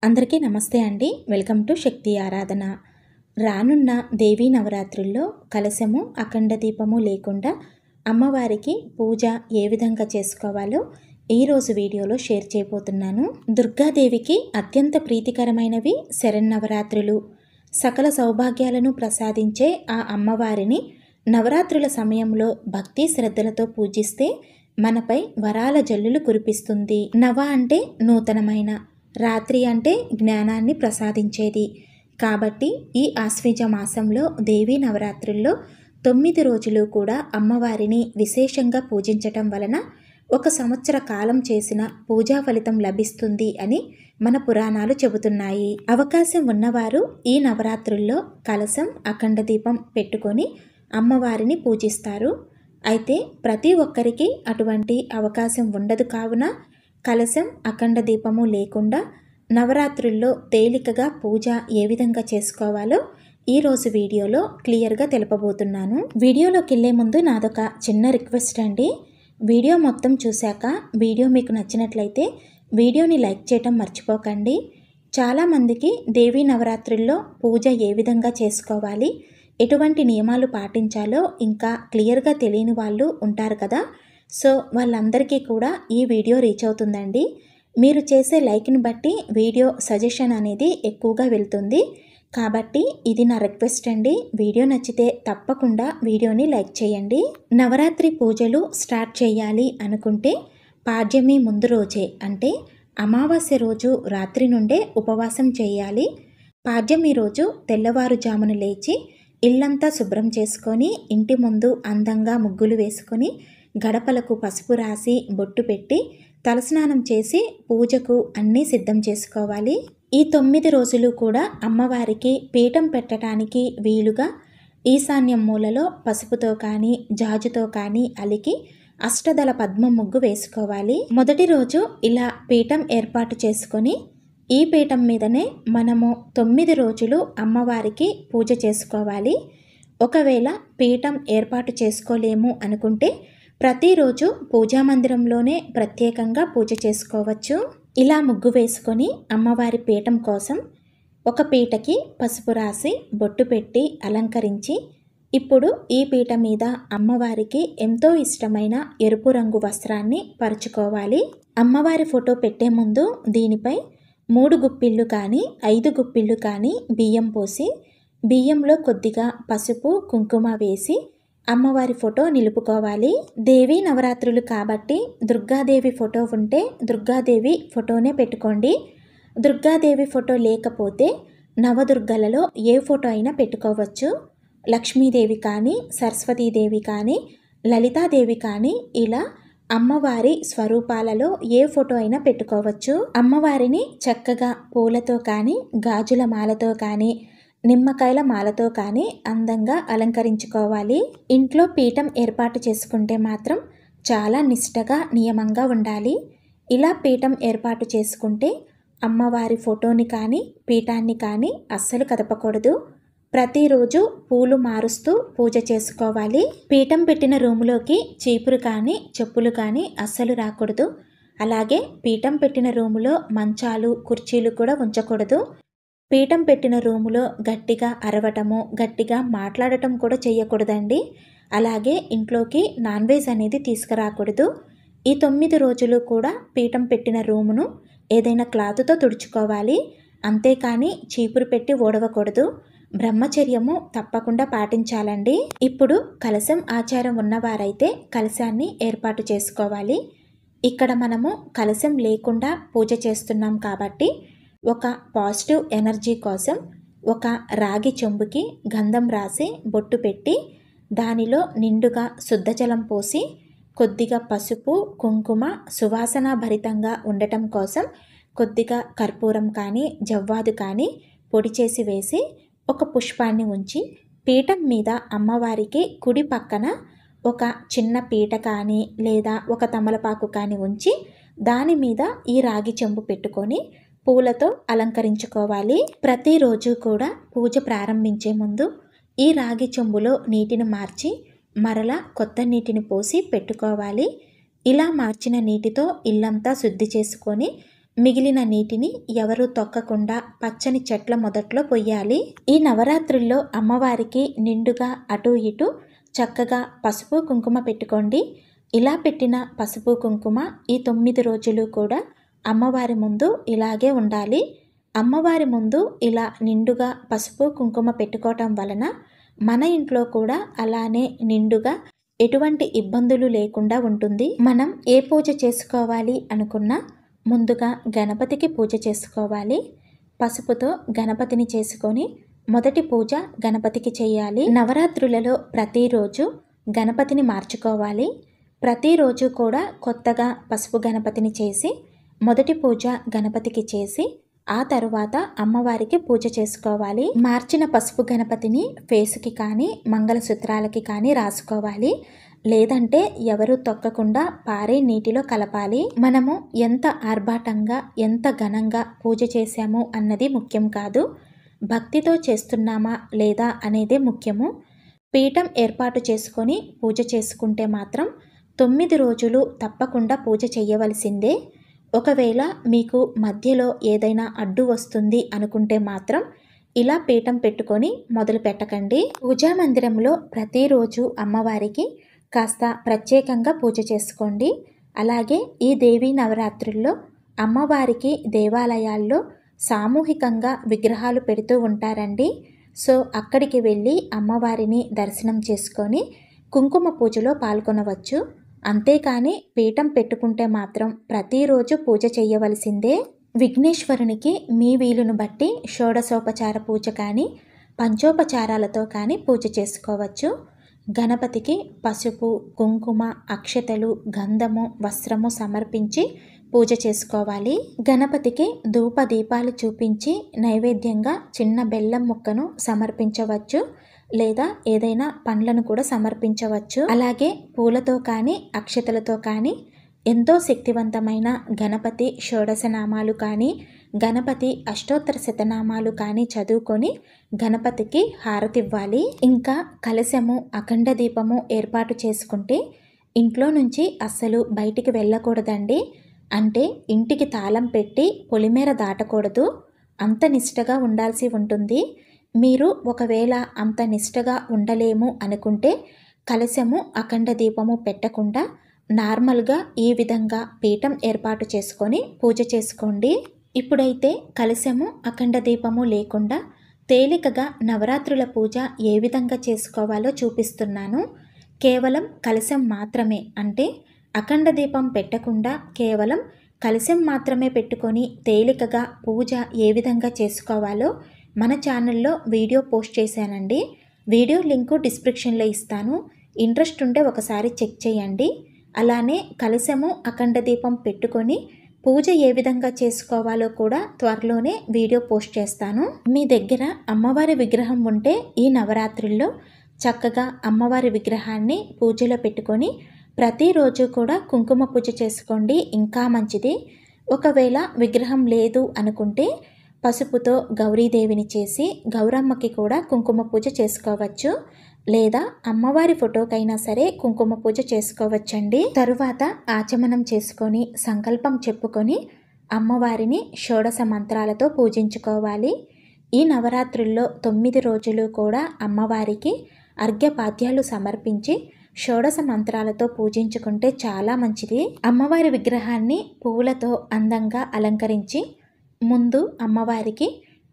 అందరికీ నమస్తే అండి. వెల్కమ్ టు శక్తి ఆరాధన. రానున్న దేవీ నవరాత్రుల్లో కలశము, అఖండ దీపము లేకుండా అమ్మవారికి పూజ ఏ విధంగా చేసుకోవాలో ఈరోజు వీడియోలో షేర్ చేయబోతున్నాను. దుర్గాదేవికి అత్యంత ప్రీతికరమైనవి శరన్నవరాత్రులు. సకల సౌభాగ్యాలను ప్రసాదించే ఆ అమ్మవారిని నవరాత్రుల సమయంలో భక్తి శ్రద్ధలతో పూజిస్తే మనపై వరాల జల్లులు కురిపిస్తుంది. నవ అంటే నూతనమైన, రాత్రి అంటే జ్ఞానాన్ని ప్రసాదించేది. కాబట్టి ఈ ఆశ్వీజ మాసంలో దేవీ నవరాత్రుల్లో 9 రోజులు కూడా అమ్మవారిని విశేషంగా పూజించటం వలన 1 సంవత్సర కాలం చేసిన పూజా ఫలితం లభిస్తుంది అని మన పురాణాలు చెబుతున్నాయి. అవకాశం ఉన్నవారు ఈ నవరాత్రుల్లో కలశం, అఖండ దీపం పెట్టుకొని అమ్మవారిని పూజిస్తారు. అయితే ప్రతి ఒక్కరికి అటువంటి అవకాశం ఉండదు. కావున కలశం, అఖండ దీపము లేకుండా నవరాత్రుల్లో తేలికగా పూజ ఏ విధంగా చేసుకోవాలో ఈరోజు వీడియోలో క్లియర్గా తెలుపబోతున్నాను. వీడియోలోకి వెళ్ళే ముందు నాదొక చిన్న రిక్వెస్ట్ అండి. వీడియో మొత్తం చూశాక వీడియో మీకు నచ్చినట్లయితే వీడియోని లైక్ చేయటం మర్చిపోకండి. చాలామందికి దేవీ నవరాత్రుల్లో పూజ ఏ విధంగా చేసుకోవాలి, ఎటువంటి నియమాలు పాటించాలో ఇంకా క్లియర్గా తెలియని వాళ్ళు ఉంటారు కదా. సో వాళ్ళందరికీ కూడా ఈ వీడియో రీచ్ అవుతుందండి. మీరు చేసే లైక్ని బట్టి వీడియో సజెషన్ అనేది ఎక్కువగా వెళ్తుంది. కాబట్టి ఇది నా రిక్వెస్ట్ అండి. వీడియో నచ్చితే తప్పకుండా వీడియోని లైక్ చేయండి. నవరాత్రి పూజలు స్టార్ట్ చేయాలి అనుకుంటే పాడ్యమి ముందు రోజే అంటే అమావాస్య రోజు రాత్రి నుండే ఉపవాసం చేయాలి. పాడ్యమి రోజు తెల్లవారుజామున లేచి ఇల్లంతా శుభ్రం చేసుకొని ఇంటి ముందు అందంగా ముగ్గులు వేసుకొని గడపలకు పసుపు రాసి బొట్టు పెట్టి తలస్నానం చేసి పూజకు అన్నీ సిద్ధం చేసుకోవాలి. ఈ 9 రోజులు కూడా అమ్మవారికి పీఠం పెట్టడానికి వీలుగా ఈశాన్యం మూలలో పసుపుతో కానీ జాజుతో కానీ అలికి అష్టదళ పద్మ ముగ్గు వేసుకోవాలి. మొదటి రోజు ఇలా పీఠం ఏర్పాటు చేసుకొని ఈ పీఠం మీదనే మనము 9 రోజులు అమ్మవారికి పూజ చేసుకోవాలి. ఒకవేళ పీఠం ఏర్పాటు చేసుకోలేము అనుకుంటే ప్రతిరోజు పూజా మందిరంలోనే ప్రత్యేకంగా పూజ చేసుకోవచ్చు. ఇలా ముగ్గు వేసుకొని అమ్మవారి పీఠం కోసం ఒక పీటకి పసుపు రాసి బొట్టు పెట్టి అలంకరించి ఇప్పుడు ఈ పీట మీద అమ్మవారికి ఎంతో ఇష్టమైన ఎరుపు రంగు వస్త్రాన్ని పరుచుకోవాలి. అమ్మవారి ఫోటో పెట్టే ముందు దీనిపై 3 గుప్పిళ్ళు కానీ 5 గుప్పిళ్ళు కానీ బియ్యం పోసి బియ్యంలో కొద్దిగా పసుపు కుంకుమ వేసి అమ్మవారి ఫోటో నిలుపుకోవాలి. దేవీ నవరాత్రులు కాబట్టి దుర్గాదేవి ఫోటో ఉంటే దుర్గాదేవి ఫోటోనే పెట్టుకోండి. దుర్గాదేవి ఫోటో లేకపోతే నవదుర్గలలో ఏ ఫోటో అయినా పెట్టుకోవచ్చు. లక్ష్మీదేవి కానీ, సరస్వతీదేవి కానీ, లలితాదేవి కానీ ఇలా అమ్మవారి స్వరూపాలలో ఏ ఫోటో అయినా పెట్టుకోవచ్చు. అమ్మవారిని చక్కగా పూలతో కానీ, గాజుల మాలతో కానీ, నిమ్మకాయల మాలతో కానీ అందంగా అలంకరించుకోవాలి. ఇంట్లో పీఠం ఏర్పాటు చేసుకుంటే మాత్రం చాలా నిష్టగా నియమంగా ఉండాలి. ఇలా పీఠం ఏర్పాటు చేసుకుంటే అమ్మవారి ఫోటోని కానీ పీఠాన్ని కానీ అస్సలు కదపకూడదు. ప్రతిరోజు పూలు మారుస్తూ పూజ చేసుకోవాలి. పీఠం పెట్టిన రూములోకి చీపురు కానీ చెప్పులు కానీ అస్సలు రాకూడదు. అలాగే పీఠం పెట్టిన రూములో మంచాలు కుర్చీలు కూడా ఉంచకూడదు. పీఠం పెట్టిన రూములో గట్టిగా అరవటము, గట్టిగా మాట్లాడటం కూడా చేయకూడదండి. అలాగే ఇంట్లోకి నాన్ వెజ్ అనేది తీసుకురాకూడదు. ఈ 9 రోజులు కూడా పీఠం పెట్టిన రూమును ఏదైనా క్లాతుతో తుడుచుకోవాలి. అంతేకాని చీపురు పెట్టి ఓడవకూడదు. బ్రహ్మచర్యము తప్పకుండా పాటించాలండి. ఇప్పుడు కలశం ఆచారం ఉన్నవారైతే కలశాన్ని ఏర్పాటు చేసుకోవాలి. ఇక్కడ మనము కలశం లేకుండా పూజ చేస్తున్నాం కాబట్టి ఒక పాజిటివ్ ఎనర్జీ కోసం ఒక రాగి చెంబుకి గంధం రాసి బొట్టు పెట్టి దానిలో నిండుగా శుద్ధజలం పోసి కొద్దిగా పసుపు కుంకుమ సువాసన భరితంగా ఉండటం కోసం కొద్దిగా కర్పూరం కానీ జవ్వాదు కానీ పొడి చేసి వేసి ఒక పుష్పాన్ని ఉంచి పీఠం మీద అమ్మవారికి కుడి పక్కన ఒక చిన్న పీట కానీ లేదా ఒక తమలపాకు కానీ ఉంచి దాని మీద ఈ రాగి చెంబు పెట్టుకొని పూలతో అలంకరించుకోవాలి. ప్రతిరోజు కూడా పూజ ప్రారంభించే ముందు ఈ రాగి చెంబులో నీటిని మార్చి మరలా కొత్త నీటిని పోసి పెట్టుకోవాలి. ఇలా మార్చిన నీటితో ఇల్లంతా శుద్ధి చేసుకొని మిగిలిన నీటిని ఎవరూ తొక్కకుండా పచ్చని చెట్ల మొదట్లో పొయ్యాలి. ఈ నవరాత్రుల్లో అమ్మవారికి నిండుగా అటు ఇటు చక్కగా పసుపు కుంకుమ పెట్టుకోండి. ఇలా పెట్టిన పసుపు కుంకుమ ఈ 9 రోజులు కూడా అమ్మవారి ముందు ఇలాగే ఉండాలి. అమ్మవారి ముందు ఇలా నిండుగా పసుపు కుంకుమ పెట్టుకోవటం వలన మన ఇంట్లో కూడా అలానే నిండుగా ఎటువంటి ఇబ్బందులు లేకుండా ఉంటుంది. మనం ఏ పూజ చేసుకోవాలి అనుకున్నా ముందుగా గణపతికి పూజ చేసుకోవాలి. పసుపుతో గణపతిని చేసుకొని మొదటి పూజ గణపతికి చేయాలి. నవరాత్రులలో ప్రతిరోజు గణపతిని మార్చుకోవాలి. ప్రతిరోజు కూడా కొత్తగా పసుపు గణపతిని చేసి మొదటి పూజ గణపతికి చేసి ఆ తరువాత అమ్మవారికి పూజ చేసుకోవాలి. మార్చిన పసుపు గణపతిని ఫేసుకి కానీ మంగళసూత్రాలకి కానీ రాసుకోవాలి. లేదంటే ఎవరు తొక్కకుండా పారే నీటిలో కలపాలి. మనము ఎంత ఆర్భాటంగా ఎంత ఘనంగా పూజ చేశాము అన్నది ముఖ్యం కాదు, భక్తితో చేస్తున్నామా లేదా అనేదే ముఖ్యము. పీఠం ఏర్పాటు చేసుకొని పూజ చేసుకుంటే మాత్రం 9 రోజులు తప్పకుండా పూజ చేయవలసిందే. ఒకవేళ మీకు మధ్యలో ఏదైనా అడ్డు వస్తుంది అనుకుంటే మాత్రం ఇలా పీఠం పెట్టుకొని మొదలు పెట్టకండి. పూజా మందిరంలో ప్రతిరోజు అమ్మవారికి కాస్త ప్రత్యేకంగా పూజ చేసుకోండి. అలాగే ఈ దేవీ నవరాత్రుల్లో అమ్మవారికి దేవాలయాల్లో సామూహికంగా విగ్రహాలు పెడుతూ ఉంటారండి. సో అక్కడికి వెళ్ళి అమ్మవారిని దర్శనం చేసుకొని కుంకుమ పూజలో పాల్గొనవచ్చు. అంతేకాని పీఠం పెట్టుకుంటే మాత్రం ప్రతిరోజు పూజ చేయవలసిందే. విఘ్నేశ్వరునికి మీ వీలును బట్టి షోడశోపచార పూజ కానీ పంచోపచారాలతో కానీ పూజ చేసుకోవచ్చు. గణపతికి పసుపు కుంకుమ అక్షతలు గంధము వస్త్రము సమర్పించి పూజ చేసుకోవాలి. గణపతికి ధూప దీపాలు చూపించి నైవేద్యంగా చిన్న బెల్లం ముక్కను సమర్పించవచ్చు, లేదా ఏదైనా పండ్లను కూడా సమర్పించవచ్చు. అలాగే పూలతో కానీ అక్షతలతో కానీ ఎంతో శక్తివంతమైన గణపతి షోడశనామాలు కానీ గణపతి అష్టోత్తర శతనామాలు కానీ చదువుకొని గణపతికి హారతివ్వాలి. ఇంకా కలశము అఖండ దీపము ఏర్పాటు చేసుకుంటే ఇంట్లో నుంచి అస్సలు బయటికి వెళ్ళకూడదండి. అంటే ఇంటికి తాళం పెట్టి పొలిమేర దాటకూడదు. అంత నిష్టగా ఉండాల్సి ఉంటుంది. మీరు ఒకవేళ అంత నిష్టగా ఉండలేము అనుకుంటే కలశము అఖండ దీపము పెట్టకుండా నార్మల్గా ఈ విధంగా పీఠం ఏర్పాటు చేసుకొని పూజ చేసుకోండి. ఇప్పుడైతే కలశము అఖండ దీపము లేకుండా తేలికగా నవరాత్రుల పూజ ఏ విధంగా చేసుకోవాలో చూపిస్తున్నాను. కేవలం కలశం మాత్రమే, అంటే అఖండ దీపం పెట్టకుండా కేవలం కలశం మాత్రమే పెట్టుకొని తేలికగా పూజ ఏ విధంగా చేసుకోవాలో మన ఛానల్లో వీడియో పోస్ట్ చేశానండి. వీడియో లింకు డిస్క్రిప్షన్లో ఇస్తాను. ఇంట్రెస్ట్ ఉంటే ఒకసారి చెక్ చేయండి. అలానే కలశము అఖండ దీపం పెట్టుకొని పూజ ఏ విధంగా చేసుకోవాలో కూడా త్వరలోనే వీడియో పోస్ట్ చేస్తాను. మీ దగ్గర అమ్మవారి విగ్రహం ఉంటే ఈ నవరాత్రుల్లో చక్కగా అమ్మవారి విగ్రహాన్ని పూజలో పెట్టుకొని ప్రతిరోజు కూడా కుంకుమ పూజ చేసుకోండి, ఇంకా మంచిది. ఒకవేళ విగ్రహం లేదు అనుకుంటే పసుపుతో గౌరీదేవిని చేసి గౌరమ్మకి కూడా కుంకుమ పూజ చేసుకోవచ్చు, లేదా అమ్మవారి ఫోటోకైనా సరే కుంకుమ పూజ చేసుకోవచ్చండి. తరువాత ఆచమనం చేసుకొని సంకల్పం చెప్పుకొని అమ్మవారిని షోడశ మంత్రాలతో పూజించుకోవాలి. ఈ నవరాత్రుల్లో 9 రోజులు కూడా అమ్మవారికి అర్ఘ్యపాద్యాలు సమర్పించి షోడశ మంత్రాలతో పూజించుకుంటే చాలా మంచిది. అమ్మవారి విగ్రహాన్ని పువ్వులతో అందంగా అలంకరించి ముందు అమ్మవారికి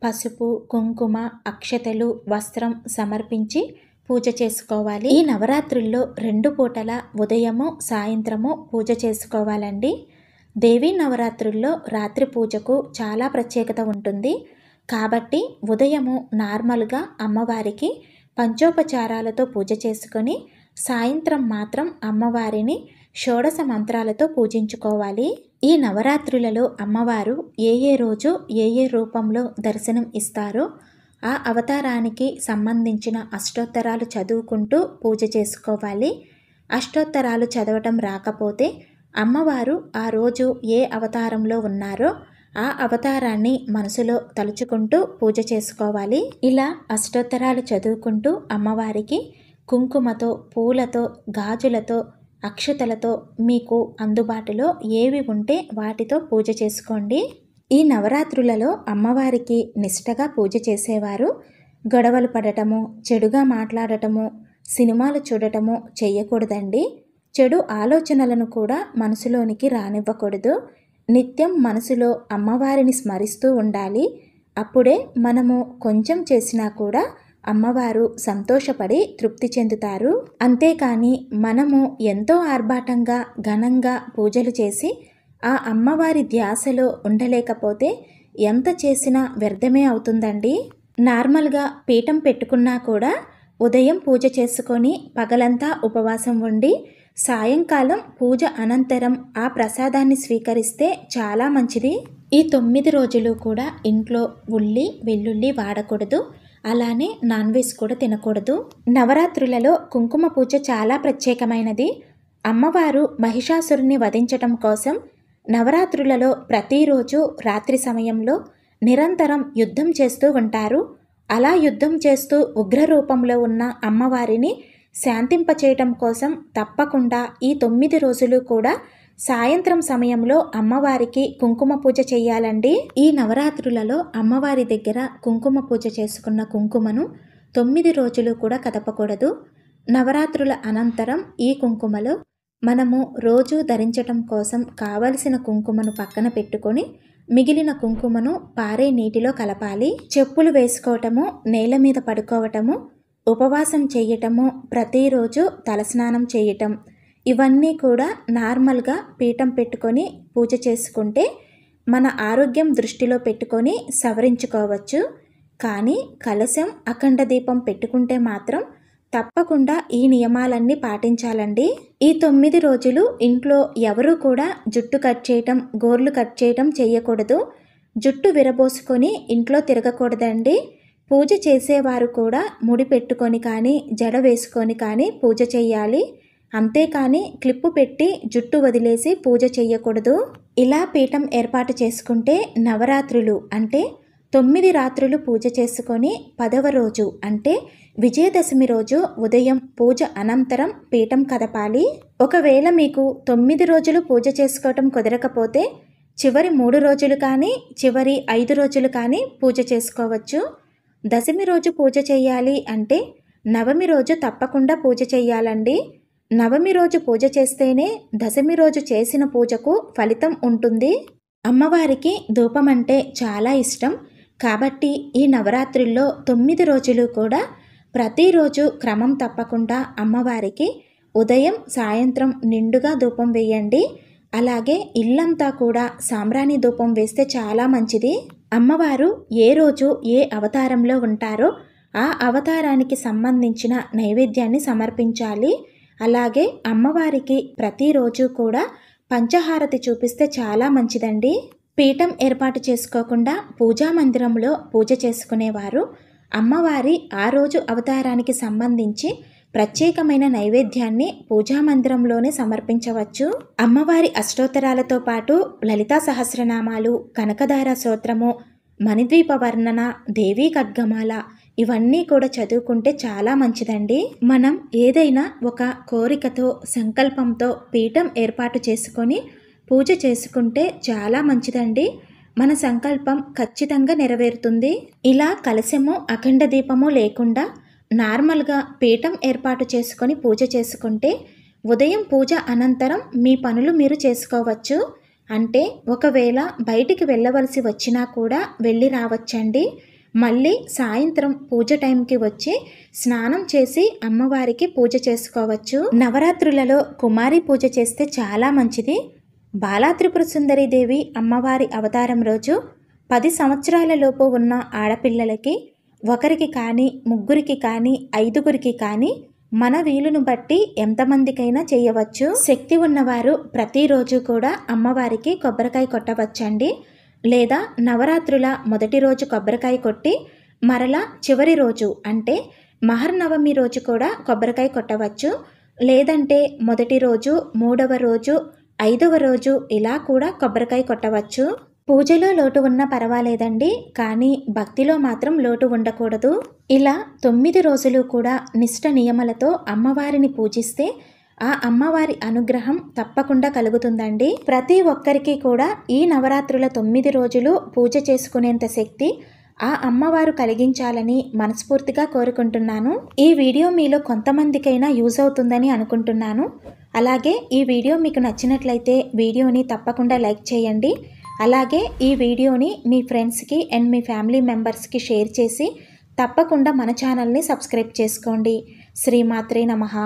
పసుపు కుంకుమ అక్షతలు వస్త్రం సమర్పించి పూజ చేసుకోవాలి. ఈ నవరాత్రుల్లో 2 పూటల ఉదయము సాయంత్రము పూజ చేసుకోవాలండి. దేవీ నవరాత్రుల్లో రాత్రి పూజకు చాలా ప్రత్యేకత ఉంటుంది. కాబట్టి ఉదయము నార్మల్గా అమ్మవారికి పంచోపచారాలతో పూజ చేసుకొని సాయంత్రం మాత్రం అమ్మవారిని షోడశ మంత్రాలతో పూజించుకోవాలి. ఈ నవరాత్రులలో అమ్మవారు ఏ రోజు ఏ రూపంలో దర్శనం ఇస్తారో ఆ అవతారానికి సంబంధించిన అష్టోత్తరాలు చదువుకుంటూ పూజ చేసుకోవాలి. అష్టోత్తరాలు చదవటం రాకపోతే అమ్మవారు ఆ రోజు ఏ అవతారంలో ఉన్నారో ఆ అవతారాన్ని మనసులో తలుచుకుంటూ పూజ చేసుకోవాలి. ఇలా అష్టోత్తరాలు చదువుకుంటూ అమ్మవారికి కుంకుమతో పూలతో గాజులతో అక్షతలతో మీకు అందుబాటులో ఏవి ఉంటే వాటితో పూజ చేసుకోండి. ఈ నవరాత్రులలో అమ్మవారికి నిష్టగా పూజ చేసేవారు గొడవలు పడటము, చెడుగా మాట్లాడటము, సినిమాలు చూడటము చేయకూడదండి. చెడు ఆలోచనలను కూడా మనసులోనికి రానివ్వకూడదు. నిత్యం మనసులో అమ్మవారిని స్మరిస్తూ ఉండాలి. అప్పుడే మనము కొంచెం చేసినా కూడా అమ్మవారు సంతోషపడి తృప్తి చెందుతారు. అంతేకాని మనము ఎంతో ఆర్భాటంగా ఘనంగా పూజలు చేసి ఆ అమ్మవారి ధ్యాసలో ఉండలేకపోతే ఎంత చేసినా వ్యర్థమే అవుతుందండి. నార్మల్గా పీఠం పెట్టుకున్నా కూడా ఉదయం పూజ చేసుకొని పగలంతా ఉపవాసం ఉండి సాయంకాలం పూజ అనంతరం ఆ ప్రసాదాన్ని స్వీకరిస్తే చాలా మంచిది. ఈ 9 రోజులు కూడా ఇంట్లో ఉల్లి వెల్లుల్లి వాడకూడదు. అలానే నాన్ వెజ్ కూడా తినకూడదు. నవరాత్రులలో కుంకుమ పూజ చాలా ప్రత్యేకమైనది. అమ్మవారు మహిషాసురుని వధించటం కోసం నవరాత్రులలో ప్రతిరోజు రాత్రి సమయంలో నిరంతరం యుద్ధం చేస్తూ ఉంటారు. అలా యుద్ధం చేస్తూ ఉగ్ర రూపంలో ఉన్న అమ్మవారిని శాంతింపచేయటం కోసం తప్పకుండా ఈ 9 రోజులు కూడా సాయంత్రం సమయంలో అమ్మవారికి కుంకుమ పూజ చేయాలండి. ఈ నవరాత్రులలో అమ్మవారి దగ్గర కుంకుమ పూజ చేసుకున్న కుంకుమను 9 రోజులు కూడా కదపకూడదు. నవరాత్రుల అనంతరం ఈ కుంకుమలో మనము రోజు ధరించటం కోసం కావలసిన కుంకుమను పక్కన పెట్టుకొని మిగిలిన కుంకుమను పారే నీటిలో కలపాలి. చెప్పులు వేసుకోవటము, నేల మీద పడుకోవటము, ఉపవాసం చేయటము, ప్రతిరోజు తలస్నానం చేయటం ఇవన్నీ కూడా నార్మల్గా పీఠం పెట్టుకొని పూజ చేసుకుంటే మన ఆరోగ్యం దృష్టిలో పెట్టుకొని సవరించుకోవచ్చు. కానీ కలశం అఖండ దీపం పెట్టుకుంటే మాత్రం తప్పకుండా ఈ నియమాలన్నీ పాటించాలండి. ఈ 9 రోజులు ఇంట్లో ఎవరూ కూడా జుట్టు కట్ చేయటం, గోర్లు కట్ చేయటం చేయకూడదు. జుట్టు విరబోసుకొని ఇంట్లో తిరగకూడదండి. పూజ చేసేవారు కూడా ముడి పెట్టుకొని కానీ జడ వేసుకొని కానీ పూజ చేయాలి. అంతేకాని క్లిప్పు పెట్టి జుట్టు వదిలేసి పూజ చేయకూడదు. ఇలా పీఠం ఏర్పాటు చేసుకుంటే నవరాత్రులు అంటే 9 రాత్రులు పూజ చేసుకొని 10వ రోజు అంటే విజయదశమి రోజు ఉదయం పూజ అనంతరం పీఠం కదపాలి. ఒకవేళ మీకు 9 రోజులు పూజ చేసుకోవటం కుదరకపోతే చివరి 3 రోజులు కానీ చివరి 5 రోజులు కానీ పూజ చేసుకోవచ్చు. దశమి రోజు పూజ చేయాలి అంటే నవమి రోజు తప్పకుండా పూజ చేయాలండి. నవమి రోజు పూజ చేస్తేనే దశమి రోజు చేసిన పూజకు ఫలితం ఉంటుంది. అమ్మవారికి ధూపం అంటే చాలా ఇష్టం. కాబట్టి ఈ నవరాత్రుల్లో 9 రోజులు కూడా ప్రతిరోజు క్రమం తప్పకుండా అమ్మవారికి ఉదయం సాయంత్రం నిండుగా ధూపం వేయండి. అలాగే ఇల్లంతా కూడా సాంబ్రాణి ధూపం వేస్తే చాలా మంచిది. అమ్మవారు ఏ రోజు ఏ అవతారంలో ఉంటారో ఆ అవతారానికి సంబంధించిన నైవేద్యాన్ని సమర్పించాలి. అలాగే అమ్మవారికి ప్రతిరోజు కూడా పంచహారతి చూపిస్తే చాలా మంచిదండి. పీఠం ఏర్పాటు చేసుకోకుండా పూజా మందిరంలో పూజ చేసుకునేవారు అమ్మవారి ఆ రోజు అవతారానికి సంబంధించి ప్రత్యేకమైన నైవేద్యాన్ని పూజా మందిరంలోనే సమర్పించవచ్చు. అమ్మవారి అష్టోత్తరాలతో పాటు లలితా సహస్రనామాలు, కనకదార స్తోత్రము, మణిద్వీప వర్ణన, దేవీ ఖడ్గమాల ఇవన్నీ కూడా చదువుకుంటే చాలా మంచిదండి. మనం ఏదైనా ఒక కోరికతో సంకల్పంతో పీఠం ఏర్పాటు చేసుకొని పూజ చేసుకుంటే చాలా మంచిదండి. మన సంకల్పం ఖచ్చితంగా నెరవేరుతుంది. ఇలా కలశము అఖండ దీపము లేకుండా నార్మల్గా పీఠం ఏర్పాటు చేసుకొని పూజ చేసుకుంటే ఉదయం పూజ అనంతరం మీ పనులు మీరు చేసుకోవచ్చు. అంటే ఒకవేళ బయటికి వెళ్ళవలసి వచ్చినా కూడా వెళ్ళి రావచ్చండి. మళ్ళీ సాయంత్రం పూజ టైంకి వచ్చి స్నానం చేసి అమ్మవారికి పూజ చేసుకోవచ్చు. నవరాత్రులలో కుమారి పూజ చేస్తే చాలా మంచిది. బాలా త్రిపుర సుందరి దేవి అమ్మవారి అవతారం రోజు 10 సంవత్సరాల లోపు ఉన్న ఆడపిల్లలకి ఒకరికి కానీ, ముగ్గురికి కానీ, 5గురికి కానీ మన వీలును బట్టి ఎంతమందికైనా చేయవచ్చు. శక్తి ఉన్నవారు ప్రతిరోజు కూడా అమ్మవారికి కొబ్బరికాయ కొట్టవచ్చండి. లేదా నవరాత్రుల మొదటి రోజు కొబ్బరికాయ కొట్టి మరలా చివరి రోజు అంటే మహర్నవమి రోజు కూడా కొబ్బరికాయ కొట్టవచ్చు. లేదంటే మొదటి రోజు, 3వ రోజు, 5వ రోజు ఇలా కూడా కొబ్బరికాయ కొట్టవచ్చు. పూజలో లోటు ఉన్నా పర్వాలేదండి, కానీ భక్తిలో మాత్రం లోటు ఉండకూడదు. ఇలా 9 రోజులు కూడా నిష్ట నియమాలతో అమ్మవారిని పూజిస్తే ఆ అమ్మవారి అనుగ్రహం తప్పకుండా కలుగుతుందండి. ప్రతి ఒక్కరికి కూడా ఈ నవరాత్రుల 9 రోజులు పూజ చేసుకునేంత శక్తి ఆ అమ్మవారు కలిగించాలని మనస్ఫూర్తిగా కోరుకుంటున్నాను. ఈ వీడియో మీలో కొంతమందికైనా యూజ్ అవుతుందని అనుకుంటున్నాను. అలాగే ఈ వీడియో మీకు నచ్చినట్లయితే వీడియోని తప్పకుండా లైక్ చేయండి. అలాగే ఈ వీడియోని మీ ఫ్రెండ్స్కి అండ్ మీ ఫ్యామిలీ మెంబర్స్కి షేర్ చేసి తప్పకుండా మన ఛానల్ని సబ్స్క్రైబ్ చేసుకోండి. శ్రీమాత్రే నమః.